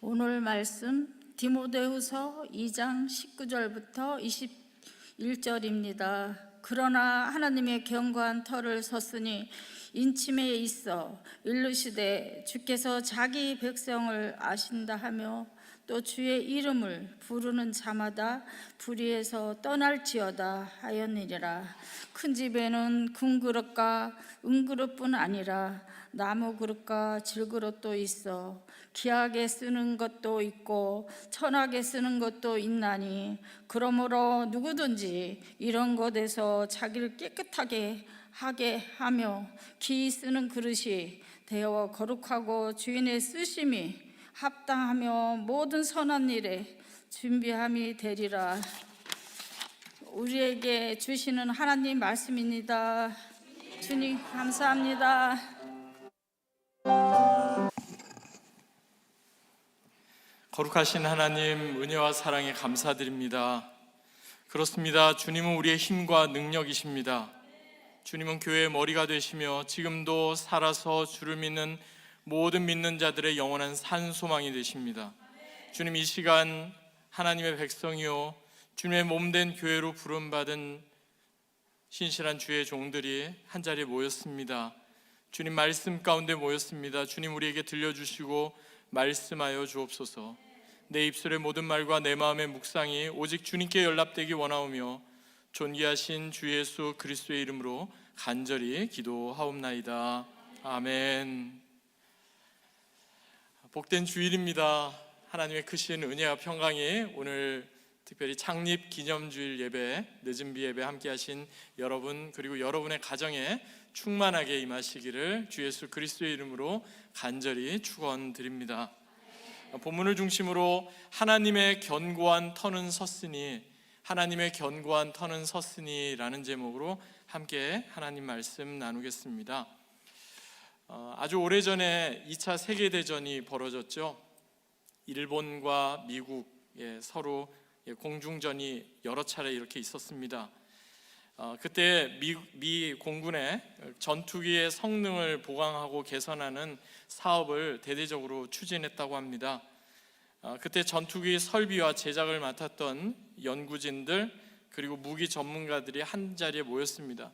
오늘 말씀 디모데후서 2장 19절부터 21절입니다. 그러나 하나님의 견고한 터를 섰으니 인침에 있어 이르시되 주께서 자기 백성을 아신다 하며 또 주의 이름을 부르는 자마다 불의에서 떠날지어다 하였느니라. 큰 집에는 금그릇과 은그릇뿐 아니라 나무 그릇과 질그릇도 있어 귀하게 쓰는 것도 있고 천하게 쓰는 것도 있나니 그러므로 누구든지 이런 것에서 자기를 깨끗하게 하게 하며 기 쓰는 그릇이 되어 거룩하고 주인의 쓰심이 합당하며 모든 선한 일에 준비함이 되리라. 우리에게 주시는 하나님 말씀입니다. 주님 감사합니다. 거룩하신 하나님, 은혜와 사랑에 감사드립니다. 그렇습니다. 주님은 우리의 힘과 능력이십니다. 주님은 교회의 머리가 되시며 지금도 살아서 주를 믿는 모든 믿는 자들의 영원한 산소망이 되십니다. 주님, 이 시간 하나님의 백성이요 주님의 몸된 교회로 부름받은 신실한 주의 종들이 한자리에 모였습니다. 주님 말씀 가운데 모였습니다. 주님, 우리에게 들려주시고 말씀하여 주옵소서. 내 입술의 모든 말과 내 마음의 묵상이 오직 주님께 연락되기 원하오며 존귀하신 주 예수 그리스도의 이름으로 간절히 기도하옵나이다. 아멘. 복된 주일입니다. 하나님의 크신 은혜와 평강이 오늘 특별히 창립 기념주일 예배, 늦은 비 예배 함께 하신 여러분, 그리고 여러분의 가정에 충만하게 임하시기를 주 예수 그리스도의 이름으로 간절히 축원드립니다. 본문을 중심으로 하나님의 견고한 터는 섰으니, 하나님의 견고한 터는 섰으니 라는 제목으로 함께 하나님 말씀 나누겠습니다. 아주 오래전에 2차 세계대전이 벌어졌죠. 일본과 미국 서로 공중전이 여러 차례 이렇게 있었습니다. 그때 미 공군의 전투기의 성능을 보강하고 개선하는 사업을 대대적으로 추진했다고 합니다. 그때 전투기 설비와 제작을 맡았던 연구진들 그리고 무기 전문가들이 한 자리에 모였습니다.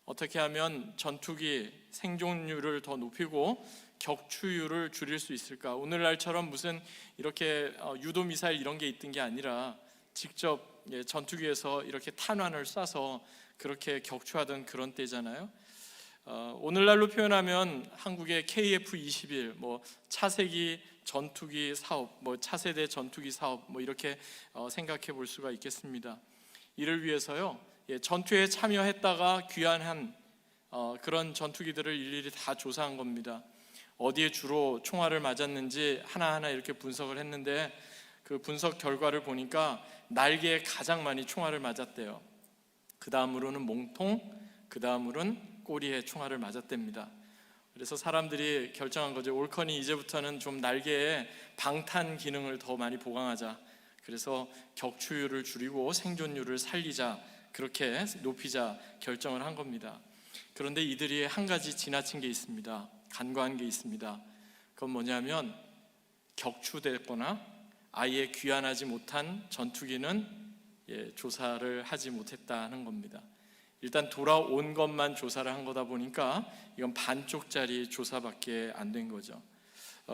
어떻게 하면 전투기 생존율을 더 높이고 격추율을 줄일 수 있을까? 오늘날처럼 무슨 이렇게 유도 미사일 이런 게 있던 게 아니라 직접 전투기에서 이렇게 탄환을 쏴서 그렇게 격추하던 그런 때잖아요. 오늘날로 표현하면 한국의 KF-21, 차세기 전투기 사업, 차세대 전투기 사업, 이렇게 생각해 볼 수가 있겠습니다. 이를 위해서요, 전투에 참여했다가 귀환한 그런 전투기들을 일일이 다 조사한 겁니다. 어디에 주로 총알을 맞았는지 하나하나 이렇게 분석을 했는데 그 분석 결과를 보니까 날개에 가장 많이 총알을 맞았대요. 그 다음으로는 몸통, 그 다음으로는 꼬리에 총알을 맞았답니다. 그래서 사람들이 결정한 거죠. 올커니 이제부터는 좀 날개에 방탄 기능을 더 많이 보강하자. 그래서 격추율을 줄이고 생존율을 살리자, 그렇게 높이자 결정을 한 겁니다. 그런데 이들이 한 가지 지나친 게 있습니다. 간과한 게 있습니다. 그건 뭐냐면 격추됐거나 아예 귀환하지 못한 전투기는 조사를 하지 못했다는 겁니다. 일단 돌아온 것만 조사를 한 거다 보니까 이건 반쪽짜리 조사밖에 안 된 거죠.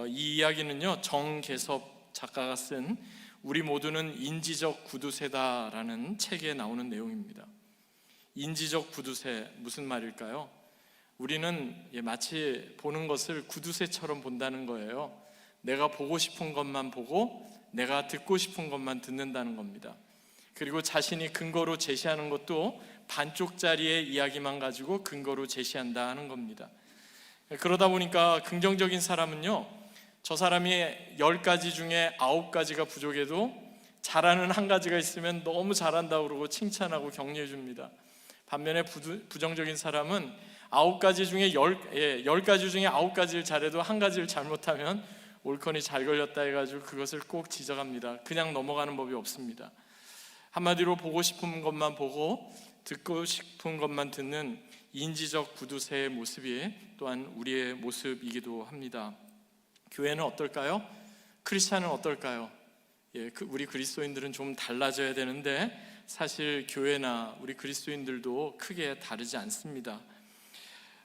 이 이야기는요, 정계섭 작가가 쓴 우리 모두는 인지적 구두쇠다라는 책에 나오는 내용입니다. 인지적 구두쇠, 무슨 말일까요? 우리는 마치 보는 것을 구두쇠처럼 본다는 거예요. 내가 보고 싶은 것만 보고 내가 듣고 싶은 것만 듣는다는 겁니다. 그리고 자신이 근거로 제시하는 것도 반쪽짜리의 이야기만 가지고 근거로 제시한다 하는 겁니다. 그러다 보니까 긍정적인 사람은요, 저 사람이 10가지 중에 9가지가 부족해도 잘하는 한 가지가 있으면 너무 잘한다고 그러고 칭찬하고 격려해 줍니다. 반면에 부정적인 사람은 9가지 중에 10가지 중에 9가지를 잘해도 한 가지를 잘못하면 올커니 잘 걸렸다 해가지고 그것을 꼭 지적합니다. 그냥 넘어가는 법이 없습니다. 한마디로 보고 싶은 것만 보고 듣고 싶은 것만 듣는 인지적 구두쇠의 모습이 또한 우리의 모습이기도 합니다. 교회는 어떨까요? 크리스찬은 어떨까요? 우리 그리스도인들은 좀 달라져야 되는데 사실 교회나 우리 그리스도인들도 크게 다르지 않습니다.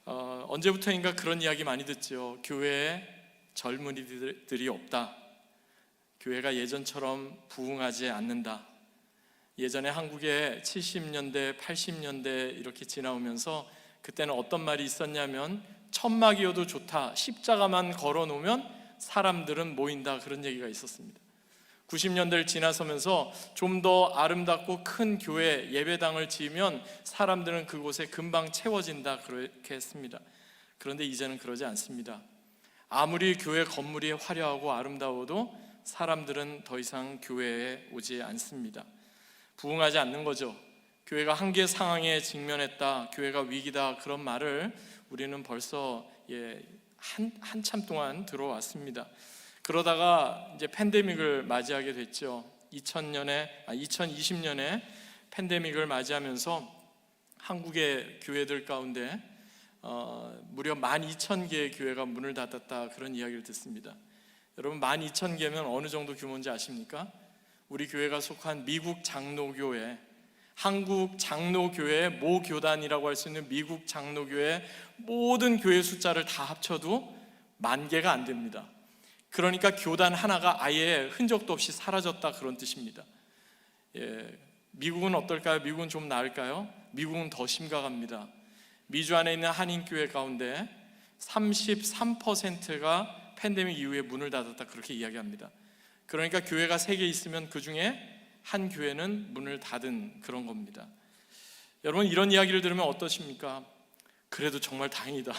언제부터인가 그런 이야기 많이 듣죠. 교회에 젊은이들이 없다. 교회가 예전처럼 부흥하지 않는다. 예전에 한국에 70년대, 80년대 이렇게 지나오면서 그때는 어떤 말이 있었냐면 천막이어도 좋다. 십자가만 걸어놓으면 사람들은 모인다. 그런 얘기가 있었습니다. 90년대를 지나서면서 좀 더 아름답고 큰 교회 예배당을 지으면 사람들은 그곳에 금방 채워진다. 그렇게 했습니다. 그런데 이제는 그러지 않습니다. 아무리 교회 건물이 화려하고 아름다워도 사람들은 더 이상 교회에 오지 않습니다. 부흥하지 않는 거죠. 교회가 한계 상황에 직면했다, 교회가 위기다, 그런 말을 우리는 벌써 한참 동안 들어왔습니다. 그러다가 이제 팬데믹을 맞이하게 됐죠. 2020년에 팬데믹을 맞이하면서 한국의 교회들 가운데 무려 12,000개의 교회가 문을 닫았다, 그런 이야기를 듣습니다. 여러분, 12,000개면 어느 정도 규모인지 아십니까? 우리 교회가 속한 미국 장로교회, 한국 장로교회 모 교단이라고 할 수 있는 미국 장로교회 모든 교회 숫자를 다 합쳐도 10,000개가 안 됩니다. 그러니까 교단 하나가 아예 흔적도 없이 사라졌다, 그런 뜻입니다. 미국은 어떨까요? 미국은 좀 나을까요? 미국은 더 심각합니다. 미주 안에 있는 한인교회 가운데 33%가 팬데믹 이후에 문을 닫았다, 그렇게 이야기합니다. 그러니까 교회가 3개 있으면 그 중에 한 교회는 문을 닫은 그런 겁니다. 여러분, 이런 이야기를 들으면 어떠십니까? 그래도 정말 다행이다,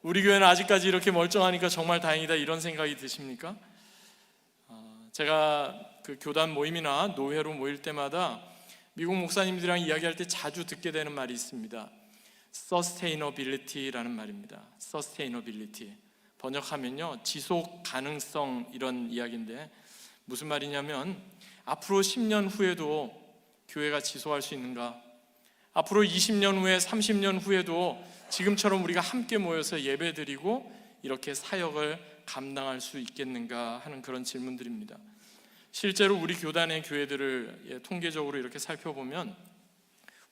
우리 교회는 아직까지 이렇게 멀쩡하니까 정말 다행이다, 이런 생각이 드십니까? 제가 그 교단 모임이나 노회로 모일 때마다 미국 목사님들이랑 이야기할 때 자주 듣게 되는 말이 있습니다. Sustainability라는 말입니다. Sustainability, 번역하면요, 지속 가능성, 이런 이야기인데 무슨 말이냐면 앞으로 10년 후에도 교회가 지속할 수 있는가? 앞으로 20년 후에, 30년 후에도 지금처럼 우리가 함께 모여서 예배드리고 이렇게 사역을 감당할 수 있겠는가 하는 그런 질문들입니다. 실제로 우리 교단의 교회들을 통계적으로 이렇게 살펴보면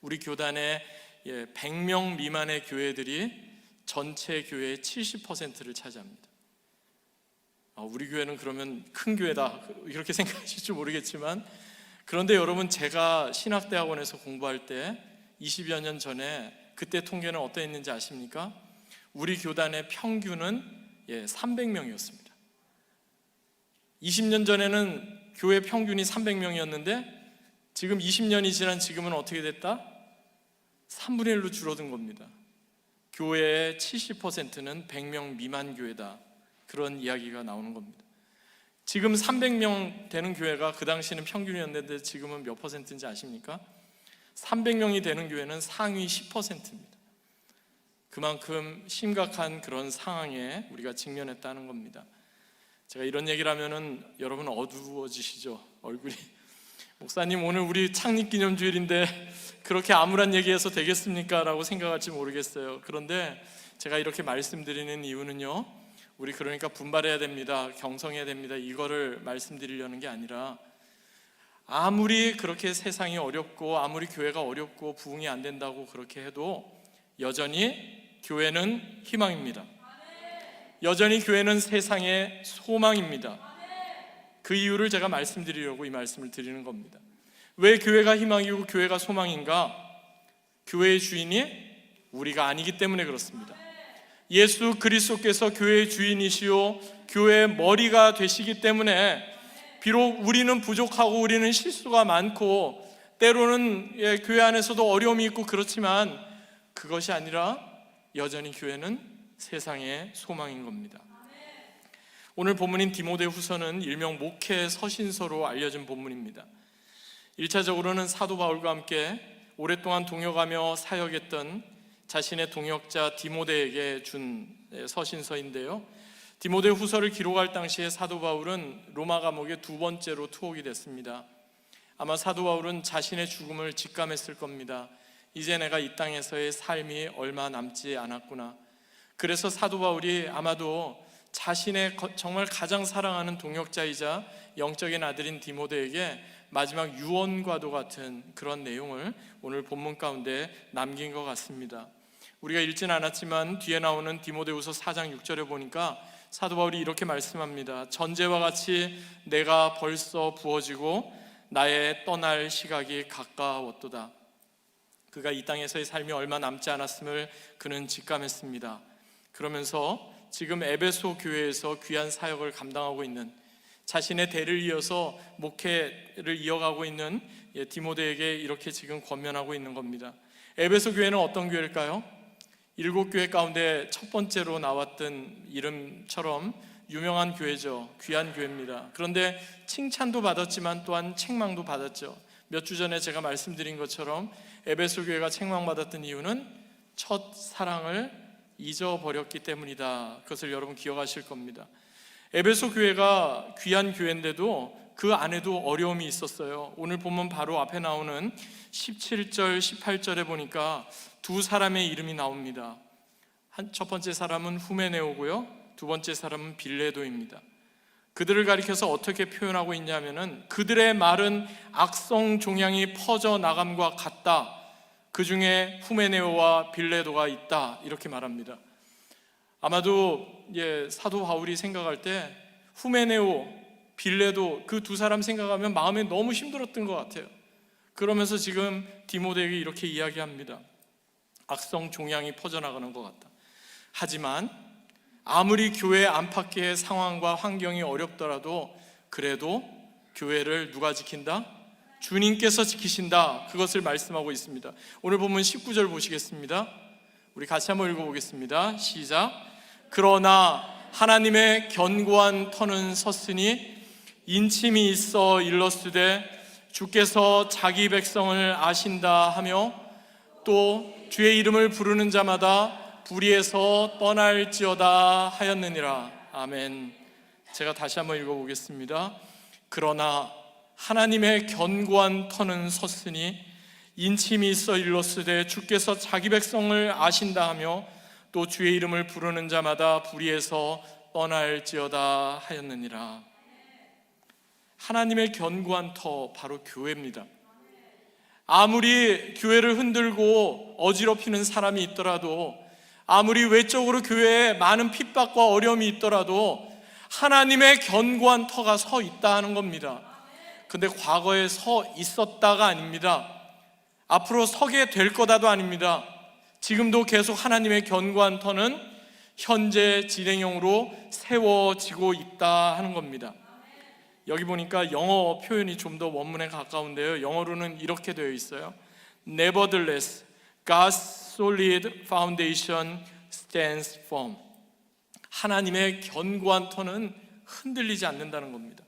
우리 교단의 100명 미만의 교회들이 전체 교회의 70%를 차지합니다. 우리 교회는 그러면 큰 교회다, 이렇게 생각하실지 모르겠지만, 그런데 여러분, 제가 신학대학원에서 공부할 때 20여 년 전에 그때 통계는 어떠했는지 아십니까? 우리 교단의 평균은 300명이었습니다. 20년 전에는 교회 평균이 300명이었는데 지금 20년이 지난 지금은 어떻게 됐다? 3분의 1로 줄어든 겁니다. 교회의 70%는 100명 미만 교회다, 그런 이야기가 나오는 겁니다. 지금 300명 되는 교회가 그 당시는 평균이었는데 지금은 몇 퍼센트인지 아십니까? 300명이 되는 교회는 상위 10%입니다. 그만큼 심각한 그런 상황에 우리가 직면했다는 겁니다. 제가 이런 얘기를 하면은 여러분 어두워지시죠, 얼굴이. 목사님, 오늘 우리 창립기념주일인데 그렇게 암울한 얘기해서 되겠습니까? 라고 생각할지 모르겠어요. 그런데 제가 이렇게 말씀드리는 이유는요, 우리 그러니까 분발해야 됩니다, 경성해야 됩니다, 이거를 말씀드리려는 게 아니라, 아무리 그렇게 세상이 어렵고 아무리 교회가 어렵고 부흥이 안 된다고 그렇게 해도 여전히 교회는 희망입니다. 여전히 교회는 세상의 소망입니다. 그 이유를 제가 말씀드리려고 이 말씀을 드리는 겁니다. 왜 교회가 희망이고 교회가 소망인가? 교회의 주인이 우리가 아니기 때문에 그렇습니다. 예수 그리스도께서 교회의 주인이시요 교회의 머리가 되시기 때문에 비록 우리는 부족하고 우리는 실수가 많고 때로는 교회 안에서도 어려움이 있고 그렇지만 그것이 아니라 여전히 교회는 세상의 소망인 겁니다. 오늘 본문인 디모데후서는 일명 목회 서신서로 알려진 본문입니다. 1차적으로는 사도 바울과 함께 오랫동안 동역하며 사역했던 자신의 동역자 디모데에게 준 서신서인데요, 디모데후서를 기록할 당시에 사도 바울은 로마 감옥에 2번째로 투옥이 됐습니다. 아마 사도 바울은 자신의 죽음을 직감했을 겁니다. 이제 내가 이 땅에서의 삶이 얼마 남지 않았구나. 그래서 사도 바울이 아마도 자신의 정말 가장 사랑하는 동역자이자 영적인 아들인 디모데에게 마지막 유언과도 같은 그런 내용을 오늘 본문 가운데 남긴 것 같습니다. 우리가 읽진 않았지만 뒤에 나오는 디모데후서 4장 6절에 보니까 사도 바울이 이렇게 말씀합니다. 전제와 같이 내가 벌써 부어지고 나의 떠날 시각이 가까웠도다. 그가 이 땅에서의 삶이 얼마 남지 않았음을 그는 직감했습니다. 그러면서 지금 에베소 교회에서 귀한 사역을 감당하고 있는, 자신의 대를 이어서 목회를 이어가고 있는 디모데에게 이렇게 지금 권면하고 있는 겁니다. 에베소 교회는 어떤 교회일까요? 7교회 가운데 첫 번째로 나왔던 이름처럼 유명한 교회죠. 귀한 교회입니다. 그런데 칭찬도 받았지만 또한 책망도 받았죠. 몇 주 전에 제가 말씀드린 것처럼 에베소 교회가 책망받았던 이유는 첫 사랑을 잊어버렸기 때문이다. 그것을 여러분 기억하실 겁니다. 에베소 교회가 귀한 교회인데도 그 안에도 어려움이 있었어요. 오늘 보면 바로 앞에 나오는 17절, 18절에 보니까 두 사람의 이름이 나옵니다. 첫 번째 사람은 후메네오고요, 두 번째 사람은 빌레도입니다. 그들을 가리켜서 어떻게 표현하고 있냐면은 그들의 말은 악성 종양이 퍼져 나감과 같다. 그 중에 후메네오와 빌레도가 있다. 이렇게 말합니다. 아마도 사도 바울이 생각할 때 후메네오, 빌레도 그 두 사람 생각하면 마음에 너무 힘들었던 것 같아요. 그러면서 지금 디모데에게 이렇게 이야기합니다. 악성 종양이 퍼져나가는 것 같다. 하지만 아무리 교회 안팎의 상황과 환경이 어렵더라도 그래도 교회를 누가 지킨다? 주님께서 지키신다. 그것을 말씀하고 있습니다. 오늘 본문 19절 보시겠습니다. 우리 같이 한번 읽어보겠습니다. 시작. 그러나 하나님의 견고한 터는 섰으니 인침이 있어 일렀으되 주께서 자기 백성을 아신다 하며 또 주의 이름을 부르는 자마다 불의에서 떠날지어다 하였느니라. 아멘. 제가 다시 한번 읽어보겠습니다. 그러나 하나님의 견고한 터는 섰으니 인침이 있어 일렀으되 주께서 자기 백성을 아신다 하며 또 주의 이름을 부르는 자마다 불의에서 떠날지어다 하였느니라. 하나님의 견고한 터, 바로 교회입니다. 아무리 교회를 흔들고 어지럽히는 사람이 있더라도, 아무리 외적으로 교회에 많은 핍박과 어려움이 있더라도 하나님의 견고한 터가 서 있다는 겁니다. 근데 과거에 서 있었다가 아닙니다. 앞으로 서게 될 거다도 아닙니다. 지금도 계속 하나님의 견고한 터는 현재 진행형으로 세워지고 있다 하는 겁니다. 여기 보니까 영어 표현이 좀 더 원문에 가까운데요, 영어로는 이렇게 되어 있어요. Nevertheless, God's solid foundation stands firm. 하나님의 견고한 터는 흔들리지 않는다는 겁니다.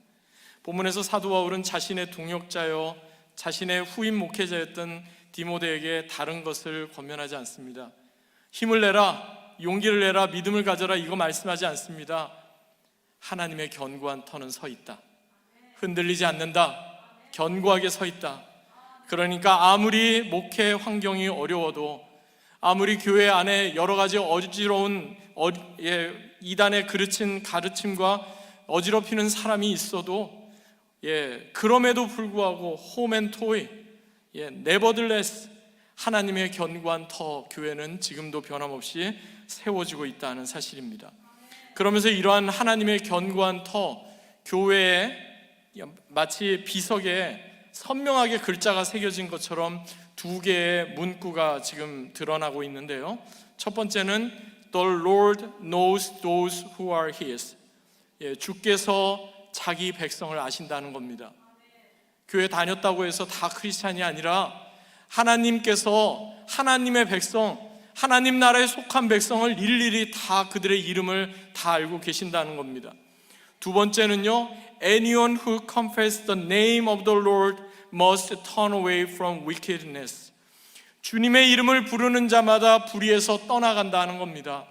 본문에서 사도 바울은 자신의 동역자여 자신의 후임 목회자였던 디모데에게 다른 것을 권면하지 않습니다. 힘을 내라, 용기를 내라, 믿음을 가져라, 이거 말씀하지 않습니다. 하나님의 견고한 터는 서 있다. 흔들리지 않는다. 견고하게 서 있다. 그러니까 아무리 목회 환경이 어려워도, 아무리 교회 안에 여러 가지 어지러운 이단에 그르친 가르침과 어지럽히는 사람이 있어도, 그럼에도 불구하고 호멘토이, 네버들레스, 하나님의 견고한 터, 교회는 지금도 변함없이 세워지고 있다는 사실입니다. 그러면서 이러한 하나님의 견고한 터, 교회에 마치 비석에 선명하게 글자가 새겨진 것처럼 두 개의 문구가 지금 드러나고 있는데요, 첫 번째는 The Lord knows those who are His. 주께서 자기 백성을 아신다는 겁니다. 교회 다녔다고 해서 다 크리스찬이 아니라 하나님께서 하나님의 백성, 하나님 나라에 속한 백성을 일일이 다 그들의 이름을 다 알고 계신다는 겁니다. 두 번째는요, Anyone who confesses the name of the Lord must turn away from wickedness. 주님의 이름을 부르는 자마다 불의에서 떠나간다는 겁니다.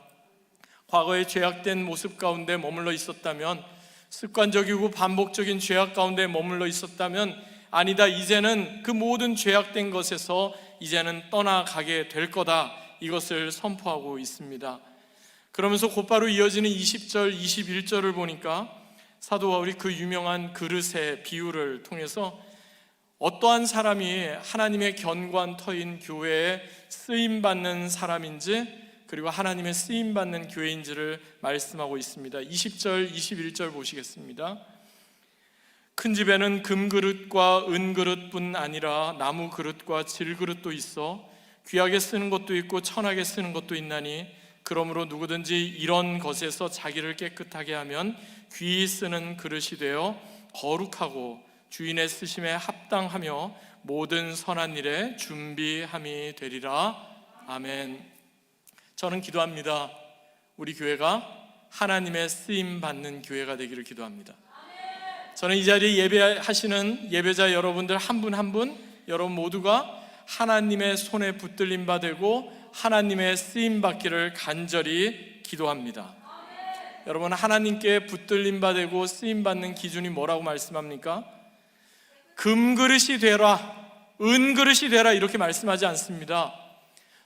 과거에 죄악된 모습 가운데 머물러 있었다면, 습관적이고 반복적인 죄악 가운데 머물러 있었다면, 아니다, 이제는 그 모든 죄악된 것에서 이제는 떠나가게 될 거다, 이것을 선포하고 있습니다. 그러면서 곧바로 이어지는 20절, 21절을 보니까 사도 바울이 그 유명한 그릇의 비유를 통해서 어떠한 사람이 하나님의 견고한 터인 교회에 쓰임받는 사람인지, 그리고 하나님의 쓰임받는 교회인지를 말씀하고 있습니다. 20절, 21절 보시겠습니다. 큰 집에는 금그릇과 은그릇뿐 아니라 나무 그릇과 질그릇도 있어 귀하게 쓰는 것도 있고 천하게 쓰는 것도 있나니, 그러므로 누구든지 이런 것에서 자기를 깨끗하게 하면 귀히 쓰는 그릇이 되어 거룩하고 주인의 쓰심에 합당하며 모든 선한 일에 준비함이 되리라. 아멘. 저는 기도합니다. 우리 교회가 하나님의 쓰임받는 교회가 되기를 기도합니다. 저는 이 자리에 예배하시는 예배자 여러분들 한 분 한 분, 여러분 모두가 하나님의 손에 붙들림 받고 하나님의 쓰임 받기를 간절히 기도합니다. 여러분, 하나님께 붙들림 받고 쓰임 받는 기준이 뭐라고 말씀합니까? 금그릇이 되라, 은그릇이 되라, 이렇게 말씀하지 않습니다.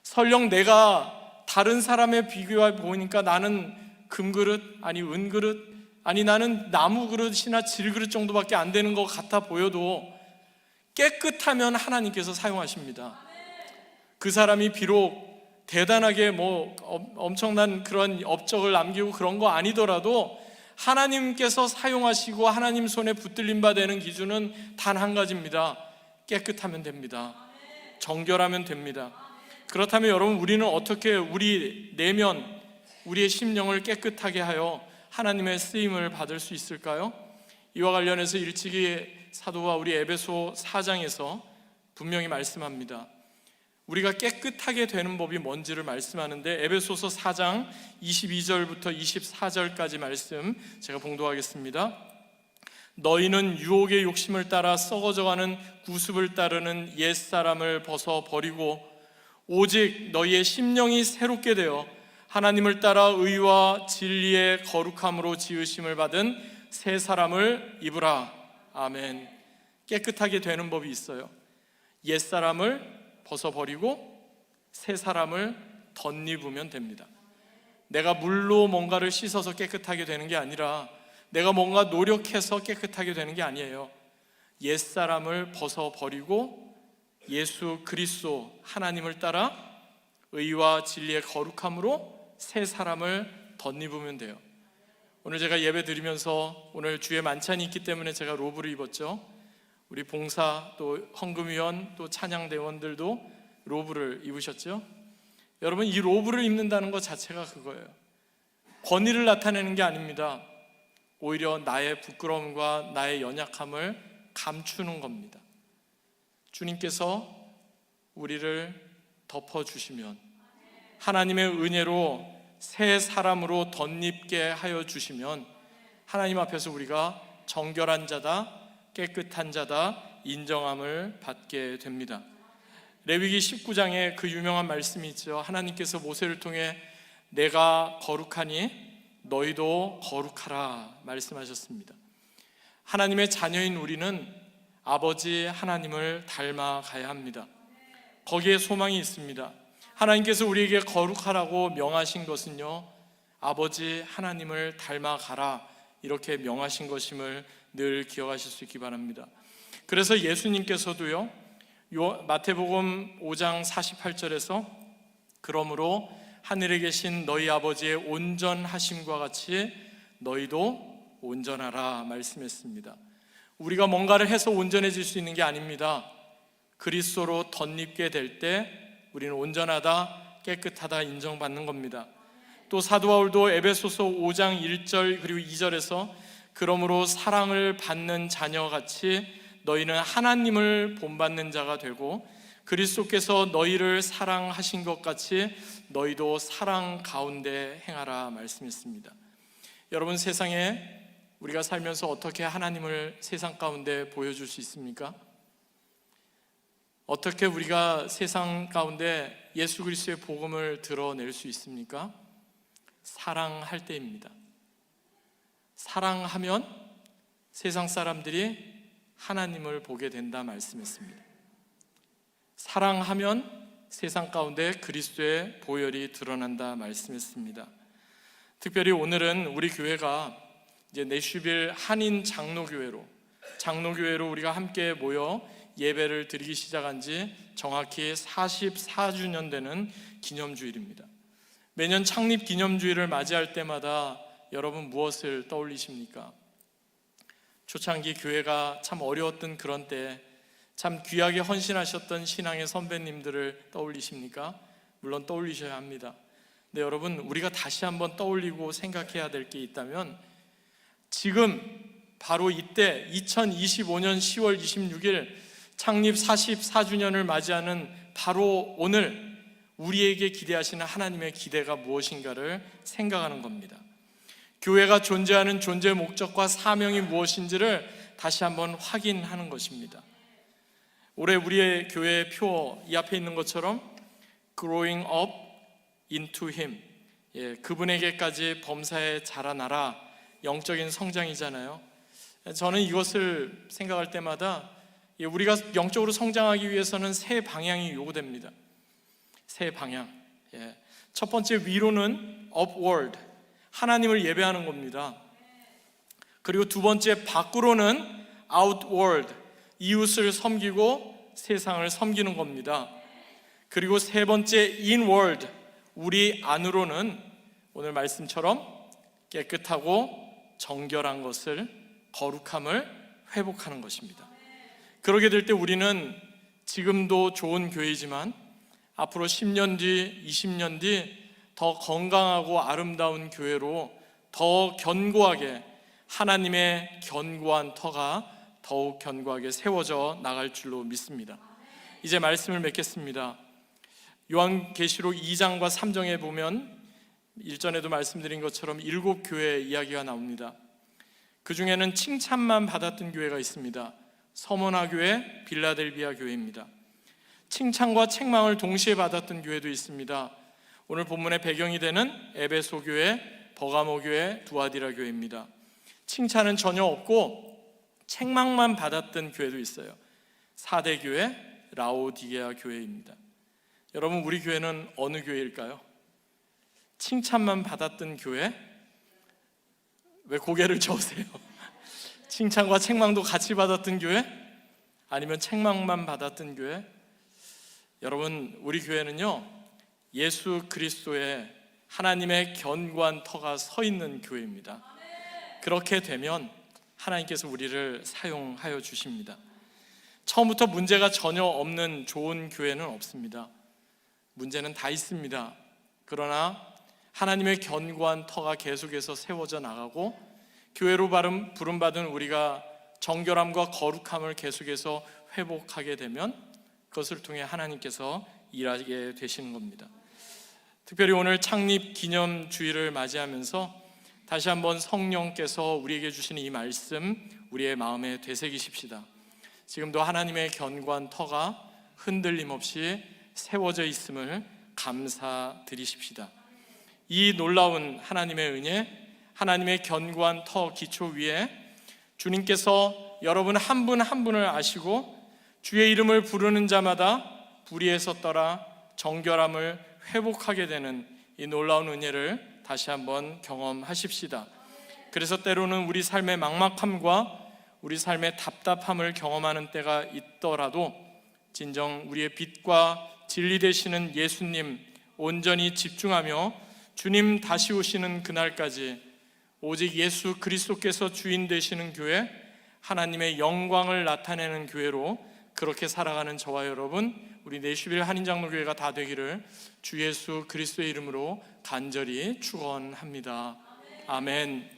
설령 내가 다른 사람의 비교해 보니까 나는 금그릇, 아니 은그릇, 아니 나는 나무 그릇이나 질그릇 정도밖에 안 되는 것 같아 보여도 깨끗하면 하나님께서 사용하십니다. 그 사람이 비록 대단하게 엄청난 그런 업적을 남기고 그런 거 아니더라도 하나님께서 사용하시고 하나님 손에 붙들림 바 되는 기준은 단 한 가지입니다. 깨끗하면 됩니다. 정결하면 됩니다. 그렇다면 여러분, 우리는 어떻게 우리 내면, 우리의 심령을 깨끗하게 하여 하나님의 쓰임을 받을 수 있을까요? 이와 관련해서 일찍이 사도가 우리 에베소 4장에서 분명히 말씀합니다. 우리가 깨끗하게 되는 법이 뭔지를 말씀하는데, 에베소서 4장 22절부터 24절까지 말씀 제가 봉독하겠습니다. 너희는 유혹의 욕심을 따라 썩어져가는 구습을 따르는 옛사람을 벗어버리고 오직 너희의 심령이 새롭게 되어 하나님을 따라 의와 진리의 거룩함으로 지으심을 받은 새 사람을 입으라. 아멘. 깨끗하게 되는 법이 있어요. 옛사람을 벗어버리고 새 사람을 덧입으면 됩니다. 내가 물로 뭔가를 씻어서 깨끗하게 되는 게 아니라, 내가 뭔가 노력해서 깨끗하게 되는 게 아니에요. 옛사람을 벗어버리고 예수 그리스도 하나님을 따라 의와 진리의 거룩함으로 새 사람을 덧입으면 돼요. 오늘 제가 예배 드리면서, 오늘 주의 만찬이 있기 때문에 제가 로브를 입었죠. 우리 봉사, 또 헌금위원, 또 찬양대원들도 로브를 입으셨죠. 여러분, 이 로브를 입는다는 것 자체가 그거예요. 권위를 나타내는 게 아닙니다. 오히려 나의 부끄러움과 나의 연약함을 감추는 겁니다. 주님께서 우리를 덮어주시면, 하나님의 은혜로 새 사람으로 덧입게 하여 주시면, 하나님 앞에서 우리가 정결한 자다, 깨끗한 자다 인정함을 받게 됩니다. 레위기 19장에 그 유명한 말씀이 있죠. 하나님께서 모세를 통해 내가 거룩하니 너희도 거룩하라 말씀하셨습니다. 하나님의 자녀인 우리는 아버지 하나님을 닮아가야 합니다. 거기에 소망이 있습니다. 하나님께서 우리에게 거룩하라고 명하신 것은요, 아버지 하나님을 닮아가라 이렇게 명하신 것임을 늘 기억하실 수 있기 바랍니다. 그래서 예수님께서도요, 마태복음 5장 48절에서 그러므로 하늘에 계신 너희 아버지의 온전하심과 같이 너희도 온전하라 말씀했습니다. 우리가 뭔가를 해서 온전해질 수 있는 게 아닙니다. 그리스도로 덧입게 될 때 우리는 온전하다, 깨끗하다 인정받는 겁니다. 또 사도 바울도 에베소서 5장 1절 그리고 2절에서 그러므로 사랑을 받는 자녀같이 너희는 하나님을 본받는 자가 되고 그리스도께서 너희를 사랑하신 것 같이 너희도 사랑 가운데 행하라 말씀했습니다. 여러분, 세상에 우리가 살면서 어떻게 하나님을 세상 가운데 보여줄 수 있습니까? 어떻게 우리가 세상 가운데 예수 그리스도의 복음을 드러낼 수 있습니까? 사랑할 때입니다. 사랑하면 세상 사람들이 하나님을 보게 된다 말씀했습니다. 사랑하면 세상 가운데 그리스도의 보혈이 드러난다 말씀했습니다. 특별히 오늘은 우리 교회가 이제 내슈빌 한인 장로교회로 우리가 함께 모여 예배를 드리기 시작한 지 정확히 44주년 되는 기념주일입니다. 매년 창립 기념주일을 맞이할 때마다 여러분 무엇을 떠올리십니까? 초창기 교회가 참 어려웠던 그런 때 참 귀하게 헌신하셨던 신앙의 선배님들을 떠올리십니까? 물론 떠올리셔야 합니다. 근데 여러분, 우리가 다시 한번 떠올리고 생각해야 될 게 있다면 지금 바로 이때 2025년 10월 26일 창립 44주년을 맞이하는 바로 오늘 우리에게 기대하시는 하나님의 기대가 무엇인가를 생각하는 겁니다. 교회가 존재하는 존재 목적과 사명이 무엇인지를 다시 한번 확인하는 것입니다. 올해 우리의 교회의 표 이 앞에 있는 것처럼 Growing up into Him, 그분에게까지 범사에 자라나라, 영적인 성장이잖아요. 저는 이것을 생각할 때마다 우리가 영적으로 성장하기 위해서는 세 방향이 요구됩니다. 세 방향. 첫 번째, 위로는 upward, 하나님을 예배하는 겁니다. 그리고 두 번째, 밖으로는 outward, 이웃을 섬기고 세상을 섬기는 겁니다. 그리고 세 번째, inward, 우리 안으로는 오늘 말씀처럼 깨끗하고 정결한 것을, 거룩함을 회복하는 것입니다. 그러게 될 때 우리는 지금도 좋은 교회이지만 앞으로 10년 뒤, 20년 뒤 더 건강하고 아름다운 교회로 더 견고하게, 하나님의 견고한 터가 더욱 견고하게 세워져 나갈 줄로 믿습니다. 이제 말씀을 맺겠습니다. 요한계시록 2장과 3장에 보면 일전에도 말씀드린 것처럼 7교회 이야기가 나옵니다. 그 중에는 칭찬만 받았던 교회가 있습니다. 서머나 교회, 빌라델비아 교회입니다. 칭찬과 책망을 동시에 받았던 교회도 있습니다. 오늘 본문의 배경이 되는 에베소 교회, 버가모 교회, 두아디라 교회입니다. 칭찬은 전혀 없고 책망만 받았던 교회도 있어요. 사대 교회, 라오디게아 교회입니다. 여러분, 우리 교회는 어느 교회일까요? 칭찬만 받았던 교회? 왜 고개를 저으세요? 칭찬과 책망도 같이 받았던 교회? 아니면 책망만 받았던 교회? 여러분, 우리 교회는요, 예수 그리스도의 하나님의 견고한 터가 서 있는 교회입니다. 그렇게 되면 하나님께서 우리를 사용하여 주십니다. 처음부터 문제가 전혀 없는 좋은 교회는 없습니다. 문제는 다 있습니다. 그러나 하나님의 견고한 터가 계속해서 세워져 나가고 교회로 부름받은 우리가 정결함과 거룩함을 계속해서 회복하게 되면 그것을 통해 하나님께서 일하게 되시는 겁니다. 특별히 오늘 창립 기념주일을 맞이하면서 다시 한번 성령께서 우리에게 주시는 이 말씀 우리의 마음에 되새기십시다. 지금도 하나님의 견고한 터가 흔들림 없이 세워져 있음을 감사드리십시다. 이 놀라운 하나님의 은혜, 하나님의 견고한 터 기초 위에 주님께서 여러분 한 분 한 분을 아시고 주의 이름을 부르는 자마다 불의에서 떠나 정결함을 회복하게 되는 이 놀라운 은혜를 다시 한번 경험하십시다. 그래서 때로는 우리 삶의 막막함과 우리 삶의 답답함을 경험하는 때가 있더라도 진정 우리의 빛과 진리 되시는 예수님 온전히 집중하며 주님 다시 오시는 그날까지 오직 예수 그리스도께서 주인 되시는 교회, 하나님의 영광을 나타내는 교회로 그렇게 살아가는 저와 여러분, 우리 내슈빌 한인장로교회가 다 되기를 주 예수 그리스도의 이름으로 간절히 축원합니다. 아멘.